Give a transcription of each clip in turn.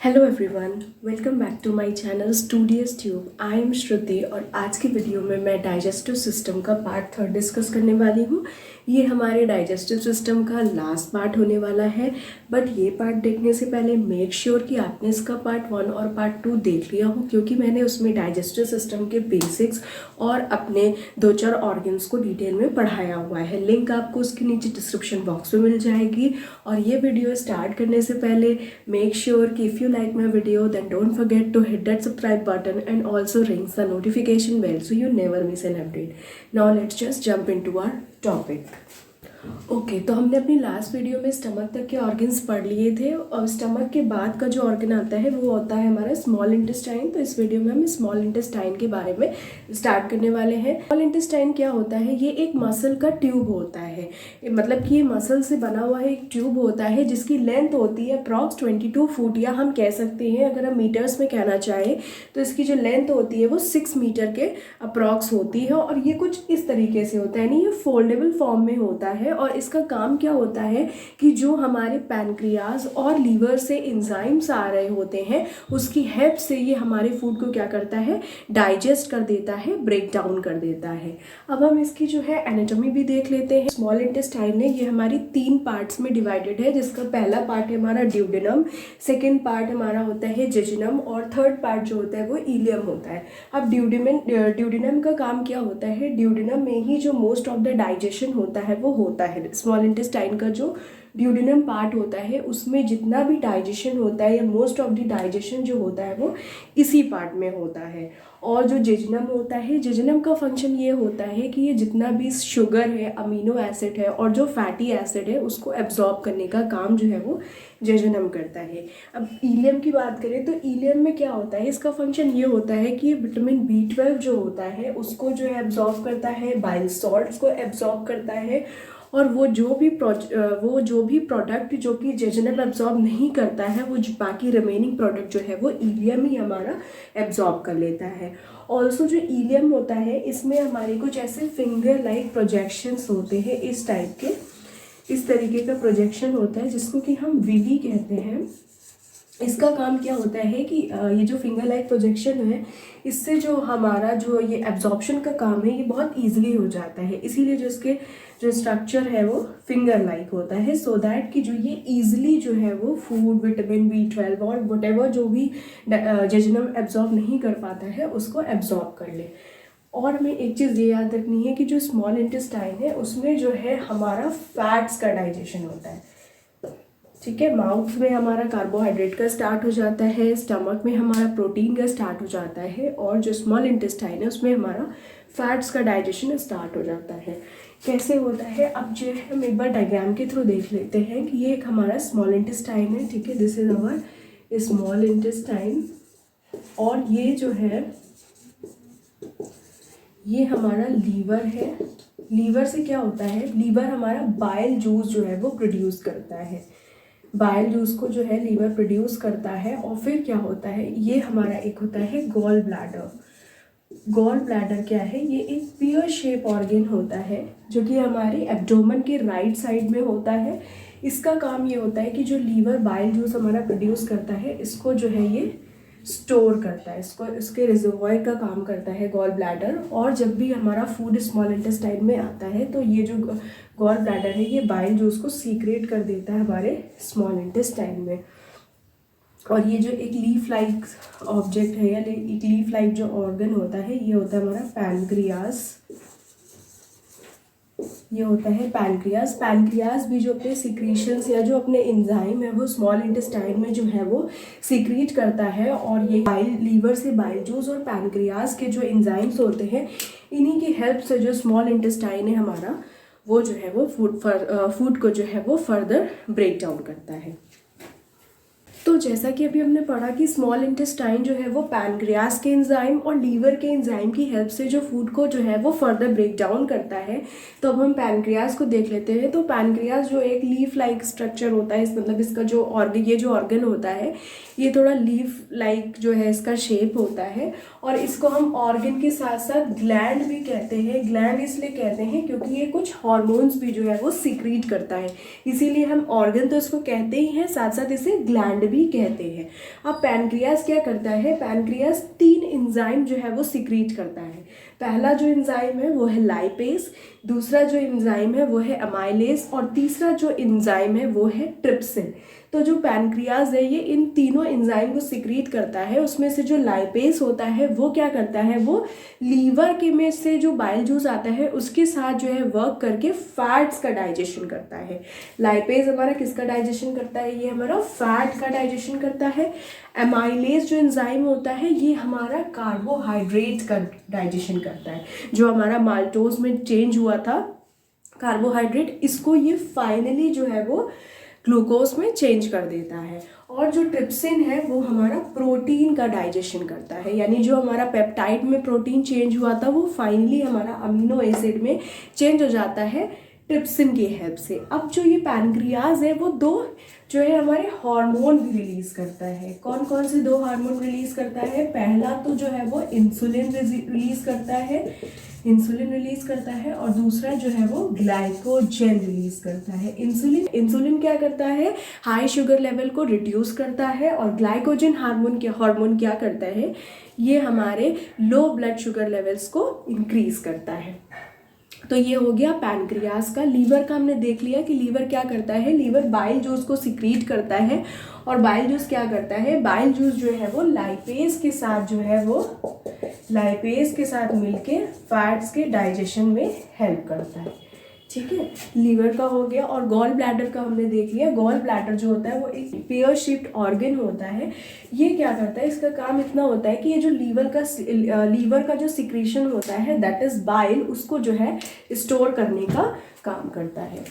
Hello everyone, welcome back to my channel Studious Tube. I am Shruti और आज की video में मैं डाइजेस्टिव सिस्टम का पार्ट 3 डिस्कस करने वाली हूँ। ये हमारे डाइजेस्टिव सिस्टम का लास्ट पार्ट होने वाला है, बट ये पार्ट देखने से पहले मेक श्योर कि आपने इसका पार्ट 1 और पार्ट 2 देख लिया हो, क्योंकि मैंने उसमें डाइजेस्टिव सिस्टम के बेसिक्स और अपने 2-4 ऑर्गन्स को डिटेल में पढ़ाया हुआ है। लिंक आपको उसके नीचे डिस्क्रिप्शन बॉक्स में मिल जाएगी। और ये वीडियो स्टार्ट करने से पहले मेक श्योर कि if you like my video, then don't forget to hit that subscribe button and also rings the notification bell so you never miss an update. Now let's just jump into our topic. Okay तो हमने अपनी last video में stomach तक के organs पढ़ लिए थे, और स्टमक के बाद का जो ऑर्गन आता है वो होता है हमारा स्मॉल इंटेस्टाइन। तो इस वीडियो में हम स्मॉल इंटेस्टाइन के बारे में स्टार्ट करने वाले हैं। स्मॉल इंटेस्टाइन क्या होता है? ये एक मसल का ट्यूब होता है, मतलब कि ये मसल से बना हुआ है, एक ट्यूब होता है जिसकी लेंथ होती है अप्रॉक्स 22 फुट, या हम कह सकते हैं अगर हम मीटर्स में कहना चाहें तो इसकी जो लेंथ होती है वो 6 मीटर के अप्रॉक्स होती है। और ये कुछ इस तरीके से होता है, यानी ये फोल्डेबल फॉर्म में होता है। और इसका काम क्या होता है कि जो हमारे पैनक्रियाज और लीवर से एंजाइम्स आ रहे होते हैं उसकी हेल्प से ये हमारे फूड को क्या करता है, डाइजेस्ट कर देता है, ब्रेक डाउन कर देता है। अब हम इसकी जो है एनाटॉमी भी देख लेते हैं। स्मॉल इंटेस्टाइन है, ये हमारी 3 पार्ट्स में डिवाइडेड है, जिसका पहला पार्ट है हमारा ड्यूडेनम, सेकेंड पार्ट हमारा होता है जेजुनम, और थर्ड पार्ट जो होता है वो इलियम होता है। अब ड्यूडेनम का काम क्या होता है? ड्यूडेनम में ही जो मोस्ट ऑफ द डाइजेशन होता है वो होता है। स्मॉल इंटेस्टाइन का जो ड्यूडेनम पार्ट होता है उसमें जितना भी डाइजेशन होता है या मोस्ट ऑफ द डाइजेशन जो होता है वो इसी पार्ट में होता है। और जो जेजुनम होता है, जेजुनम का फंक्शन ये होता है कि ये जितना भी शुगर है, अमीनो एसिड है और जो फैटी एसिड है उसको एब्जॉर्ब करने का काम जो है वो जेजुनम करता है। अब इलियम की बात करें तो इलियम में क्या होता है? इसका फंक्शन ये होता है कि विटामिन B12 जो होता है उसको जो है एब्जॉर्ब करता है, बाइल सॉल्ट्स को एब्जॉर्ब करता है, और वो जो भी प्रोडक्ट जो कि जेजुनम एब्जॉर्ब नहीं करता है वो बाकी रिमेनिंग प्रोडक्ट जो है वो इलियम ही हमारा एब्जॉर्ब कर लेता है। ऑल्सो जो इलियम होता है इसमें हमारे कुछ ऐसे फिंगर लाइक प्रोजेक्शंस होते हैं, इस टाइप के, इस तरीके का प्रोजेक्शन होता है जिसको कि हम विली कहते हैं। इसका काम क्या होता है कि ये जो फिंगर लाइक प्रोजेक्शन है इससे जो हमारा जो ये एब्जॉर्प्शन का काम है ये बहुत ईजिली हो जाता है, इसीलिए जो इसके जो स्ट्रक्चर है वो फिंगर लाइक होता है, सो दैट कि जो ये ईजिली जो है वो फूड, विटामिन B12 और वटेवर जो भी जेजुनम एब्जॉर्ब नहीं कर पाता है उसको एब्जॉर्ब कर ले। और हमें एक चीज़ ये याद रखनी है कि जो स्मॉल इंटेस्टाइन है उसमें जो है हमारा फैट्स का डाइजेशन होता है, ठीक है। माउथ में हमारा कार्बोहाइड्रेट का स्टार्ट हो जाता है, स्टमक में हमारा प्रोटीन का स्टार्ट हो जाता है, और जो स्मॉल इंटेस्टाइन है उसमें हमारा फैट्स का डाइजेशन स्टार्ट हो जाता है। कैसे होता है? अब जो है हम एक बार डायग्राम के थ्रू देख लेते हैं कि ये एक हमारा स्मॉल इंटेस्टाइन है, ठीक है। This is our small intestine, और ये जो है ये हमारा लीवर है। लीवर से क्या होता है? लीवर हमारा बाइल जूस जो है वो प्रोड्यूस करता है, बाइल जूस को जो है लीवर प्रोड्यूस करता है। और फिर क्या होता है, ये हमारा एक होता है गॉल ब्लैडर। गॉल ब्लैडर क्या है? ये एक पियर शेप ऑर्गन होता है जो कि हमारे एब्डोमेन के राइट साइड में होता है। इसका काम ये होता है कि जो लीवर बाइल जूस हमारा प्रोड्यूस करता है इसको जो है ये स्टोर करता है, इसको इसके रिजर्वॉयर का काम करता है गॉल ब्लैडर। और जब भी हमारा फूड स्मॉल इंटेस्टाइन में आता है तो ये जो गॉल ब्लैडर है ये बाइल जूस को सीक्रेट कर देता है हमारे स्मॉल इंटेस्टाइन में। और ये जो एक लीफ लाइक ऑब्जेक्ट है या एक लीफ लाइक जो ऑर्गन होता है ये होता है हमारा पैनक्रियास। ये होता है पैनक्रियास। पैनक्रियास भी जो अपने सिक्रीशंस या जो अपने एंजाइम है वो स्मॉल इंटेस्टाइन में जो है वो सीक्रेट करता है। और ये लीवर से बाइल जूस और पैनक्रियास के जो एंजाइम्स होते हैं इन्हीं की हेल्प से जो स्मॉल इंटेस्टाइन है हमारा वो जो है वो फूड को जो है वो फर्दर ब्रेक डाउन करता है। तो जैसा कि अभी हमने पढ़ा कि स्मॉल इंटेस्टाइन जो है वो पैनक्रियास के एंजाइम और लीवर के एंजाइम की हेल्प से जो फूड को जो है वो फर्दर ब्रेक डाउन करता है। तो अब हम पैनक्रियास को देख लेते हैं। तो पैनक्रियास जो एक लीफ लाइक स्ट्रक्चर होता है, मतलब इसका जो ऑर्गन, ये जो ऑर्गन होता है ये थोड़ा लीफ लाइक जो है इसका शेप होता है। और इसको हम ऑर्गन के साथ साथ ग्लैंड भी कहते हैं। ग्लैंड इसलिए कहते हैं क्योंकि ये कुछ हार्मोन्स भी जो है वो सीक्रेट करता है, इसीलिए हम ऑर्गन तो इसको कहते ही हैं, साथ साथ इसे ग्लैंड भी कहते हैं। अब पैनक्रियाज क्या करता है, पैनक्रियाज 3 एंजाइम जो है वो सिक्रीट करता है। पहला जो एंजाइम है वो है लाइपेज, दूसरा जो एंजाइम है वो है अमाइलेज और तीसरा जो एंजाइम है वो है ट्रिप्सिन। तो जो पैनक्रियाज है ये इन तीनों एंजाइम को सिक्रीट करता है। उसमें से जो लाइपेज होता है वो क्या करता है, वो लीवर के में से जो बाइल जूस आता है उसके साथ जो है वर्क करके फैट्स का डाइजेशन करता है। लाइपेज हमारा किसका डाइजेशन करता है, ये हमारा फैट का डाइजेशन करता है। एमाइलेज जो एंजाइम होता है ये हमारा कार्बोहाइड्रेट का डाइजेशन करता है। जो हमारा माल्टोज में चेंज हुआ था कार्बोहाइड्रेट, इसको ये फाइनली जो है वो ग्लूकोज में चेंज कर देता है। और जो ट्रिप्सिन है वो हमारा प्रोटीन का डाइजेशन करता है, यानी जो हमारा पेप्टाइड में प्रोटीन चेंज हुआ था वो फाइनली हमारा अमीनो एसिड में चेंज हो जाता है ट्रिप्सिन की हेल्प से। अब जो ये पैनक्रियाज है वो 2 जो है हमारे हार्मोन भी रिलीज करता है। कौन कौन से 2 हार्मोन रिलीज करता है, पहला तो जो है वो इंसुलिन रिलीज करता है और दूसरा जो है वो ग्लाइकोजन रिलीज करता है। इंसुलिन क्या करता है, हाई शुगर लेवल को रिड्यूस करता है और ग्लाइकोजन हार्मोन क्या करता है, ये हमारे लो ब्लड शुगर लेवल्स को इंक्रीज करता है। तो ये हो गया पैनक्रियाज का। लीवर का हमने देख लिया कि लीवर क्या करता है, लीवर बाइल जूस को सिक्रीट करता है और बाइल जूस क्या करता है, बाइल जूस जो है वो लाइपेज के साथ मिलके फैट्स के डाइजेशन में हेल्प करता है। ठीक है, लीवर का हो गया। और गॉल ब्लैडर का हमने देख लिया। गॉल ब्लैडर जो होता है वो एक पेयर शेप्ड ऑर्गन होता है। ये क्या करता है, इसका काम इतना होता है कि ये जो लीवर का जो सिक्रीशन होता है दैट इज बाइल, उसको जो है स्टोर करने का काम करता है।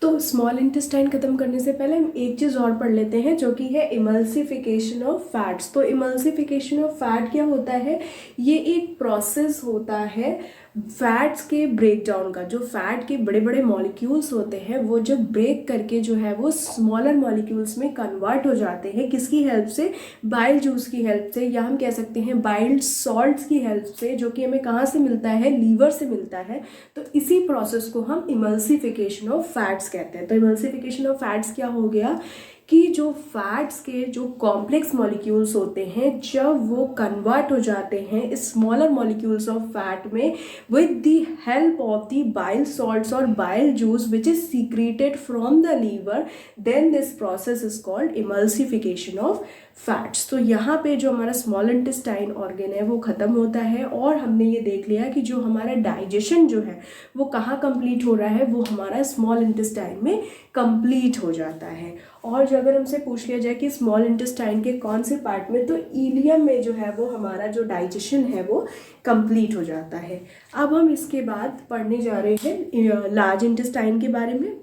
तो स्मॉल इंटेस्टाइन खत्म करने से पहले हम एक चीज़ और पढ़ लेते हैं जो कि है इमल्सिफिकेशन ऑफ फैट्स। तो इमल्सिफिकेशन ऑफ फैट क्या होता है, ये एक प्रोसेस होता है फैट्स के ब्रेक डाउन का। जो फैट के बड़े बड़े मॉलिक्यूल्स होते हैं वो जब ब्रेक करके जो है वो स्मॉलर मॉलिक्यूल्स में कन्वर्ट हो जाते हैं, किसकी हेल्प से, बाइल जूस की हेल्प से, या हम कह सकते हैं बाइल्ड सॉल्ट्स की हेल्प से, जो कि हमें कहाँ से मिलता है, लीवर से मिलता है। तो इसी प्रोसेस को हम इमल्सिफिकेशन ऑफ फैट्स कहते हैं। तो इमल्सिफिकेशन ऑफ फैट्स क्या हो गया कि जो फैट्स के जो कॉम्प्लेक्स मॉलिक्यूल्स होते हैं जब वो कन्वर्ट हो जाते हैं स्मॉलर मॉलिक्यूल्स ऑफ फैट में with the help of the bile salts और bile juice which is secreted from the liver, then this process is called emulsification of fats. तो यहाँ पे जो हमारा स्मॉल इंटेस्टाइन ऑर्गन है वो ख़त्म होता है और हमने ये देख लिया कि जो हमारा डाइजेशन जो है वो कहाँ कंप्लीट हो रहा है, वो हमारा स्मॉल इंटेस्टाइन में कंप्लीट हो जाता है। और जो अगर हमसे पूछ लिया जाए कि स्मॉल इंटेस्टाइन के कौन से पार्ट में, तो इलियम में जो है वो हमारा जो डाइजेशन है वो कंप्लीट हो जाता है। अब हम इसके बाद पढ़ने जा रहे हैं लार्ज इंटेस्टाइन के बारे में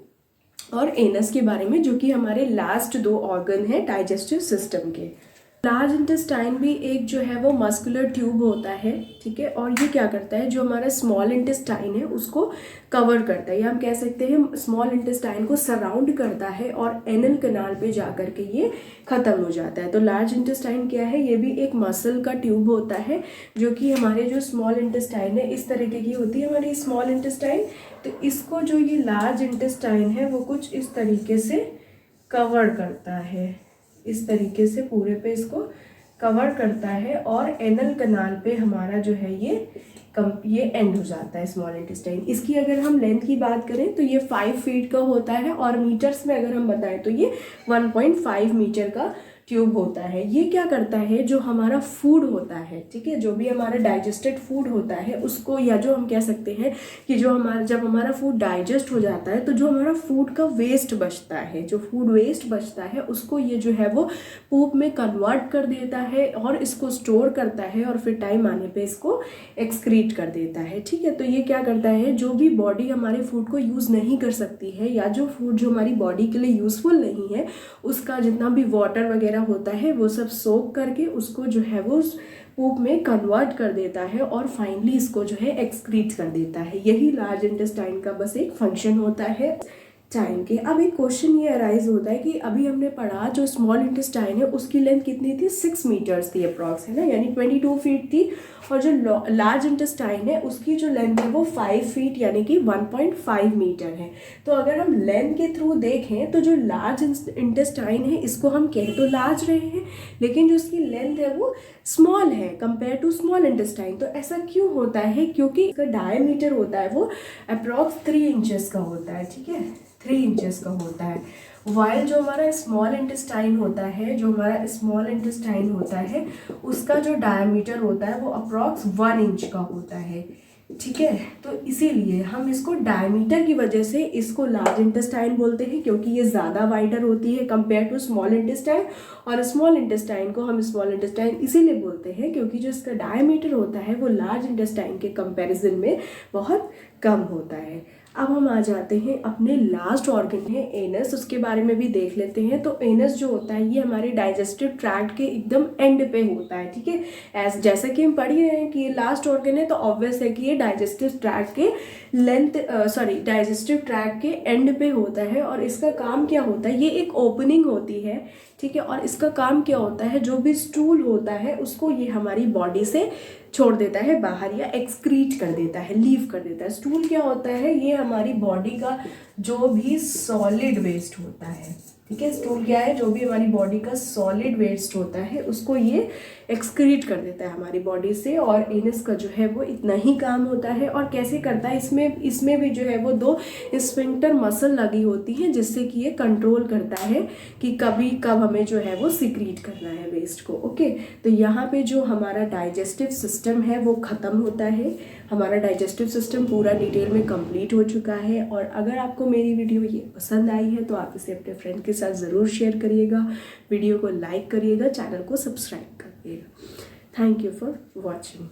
और एनस के बारे में, जो कि हमारे लास्ट 2 ऑर्गन हैं डाइजेस्टिव सिस्टम के। लार्ज इंटेस्टाइन भी एक जो है वो मस्कुलर ट्यूब होता है, ठीक है, और ये क्या करता है, जो हमारा स्मॉल इंटेस्टाइन है उसको कवर करता है, या हम कह सकते हैं स्मॉल इंटेस्टाइन को सराउंड करता है और एनल कनाल पे जा कर के ये ख़त्म हो जाता है। तो लार्ज इंटेस्टाइन क्या है, ये भी एक मसल का ट्यूब होता है जो कि हमारे जो स्मॉल इंटेस्टाइन है इस तरीके की होती है हमारी स्मॉल इंटेस्टाइन। तो इसको जो ये लार्ज इंटेस्टाइन है वो कुछ इस तरीके से कवर करता है, इस तरीके से पूरे पे इसको कवर करता है और एनल कनाल पे हमारा जो है ये एंड हो जाता है स्मॉल इंटेस्टाइन। इसकी अगर हम लेंथ की बात करें तो ये 5 फीट का होता है और मीटर्स में अगर हम बताएं तो ये 1.5 मीटर का ट्यूब होता है। ये क्या करता है, जो हमारा फूड होता है, ठीक है, जो भी हमारा डाइजेस्टेड फूड होता है उसको, या जो हम कह सकते हैं कि जब हमारा फूड डाइजेस्ट हो जाता है तो जो हमारा फूड का वेस्ट बचता है, जो फूड वेस्ट बचता है उसको ये जो है वो पूप में कन्वर्ट कर देता है और इसको स्टोर करता है और फिर टाइम आने पे इसको एक्सक्रीट कर देता है। ठीक है, तो ये क्या करता है, जो भी बॉडी हमारे फूड को यूज़ नहीं कर सकती है या जो फूड जो हमारी बॉडी के लिए यूज़फुल नहीं है उसका जितना भी वाटर वगैरह होता है वो सब सोक करके उसको जो है वो पूप में कन्वर्ट कर देता है और फाइनली इसको जो है एक्सक्रीट कर देता है। यही लार्ज इंटेस्टाइन का बस एक फंक्शन होता है। टाइम के। अब एक क्वेश्चन ये अराइज होता है कि अभी हमने पढ़ा जो स्मॉल इंटेस्टाइन है उसकी लेंथ कितनी थी, 6 मीटर्स थी अप्रॉक्स, है ना, यानी 22 फीट थी। और जो लार्ज इंटेस्टाइन है उसकी जो लेंथ है वो 5 फीट यानी कि 1.5 मीटर है। तो अगर हम लेंथ के थ्रू देखें तो जो लार्ज इंटेस्टाइन है इसको हम कह तो लार्ज रहे हैं, लेकिन जो इसकी लेंथ है वो स्मॉल है कंपेयर टू स्मॉल इंटेस्टाइन। तो ऐसा क्यों होता है, क्योंकि इसका डायमीटर होता है वो अप्रॉक्स 3 इंचेस का होता है, ठीक है, 3 इंचेस का होता है। वाइल जो हमारा स्मॉल इंटेस्टाइन होता है, उसका जो डायमीटर होता है वो अप्रॉक्स 1 इंच का होता है, ठीक है। तो इसीलिए हम इसको डायमीटर की वजह से इसको लार्ज इंटेस्टाइन बोलते हैं, क्योंकि ये ज़्यादा वाइडर होती है कंपेयर टू स्मॉल इंटेस्टाइन। और स्मॉल इंटेस्टाइन को हम स्मॉल इंटेस्टाइन इसीलिए बोलते हैं क्योंकि जो इसका डायमीटर होता है वो लार्ज इंटेस्टाइन के कंपैरिजन में बहुत कम होता है। अब हम आ जाते हैं अपने लास्ट ऑर्गन है एनस, उसके बारे में भी देख लेते हैं। तो एनस जो होता है ये हमारे डाइजेस्टिव ट्रैक्ट के एकदम एंड पे होता है, ठीक है। जैसा कि हम पढ़ ही रहे हैं कि ये लास्ट ऑर्गन है, तो ऑब्वियस है कि ये डाइजेस्टिव ट्रैक्ट के डाइजेस्टिव ट्रैक्ट के एंड पे होता है। और इसका काम क्या होता है, ये एक ओपनिंग होती है, ठीक है। और इसका काम क्या होता है, जो भी स्टूल होता है उसको ये हमारी बॉडी से छोड़ देता है बाहर, या एक्सक्रीट कर देता है, लीव कर देता है। स्टूल क्या होता है, ये हमारी बॉडी का जो भी सॉलिड वेस्ट होता है, ठीक है। स्टूल क्या है, जो भी हमारी बॉडी का सॉलिड वेस्ट होता है उसको ये एक्सक्रीट कर देता है हमारी बॉडी से। और एनस का जो है वो इतना ही काम होता है। और कैसे करता है, इसमें भी जो है वो 2 स्फिंक्टर मसल लगी होती हैं जिससे कि ये कंट्रोल करता है कि कभी कब हमें जो है वो सिक्रीट करना है वेस्ट को, ओके। तो यहाँ पे जो हमारा डाइजेस्टिव सिस्टम है वो ख़त्म होता है। हमारा डाइजेस्टिव सिस्टम पूरा डिटेल में कंप्लीट हो चुका है। और अगर आपको मेरी वीडियो ये पसंद आई है तो आप इसे अपने फ्रेंड के साथ ज़रूर शेयर करिएगा, वीडियो को लाइक करिएगा, चैनल को सब्सक्राइब करिएगा। Thank you for watching.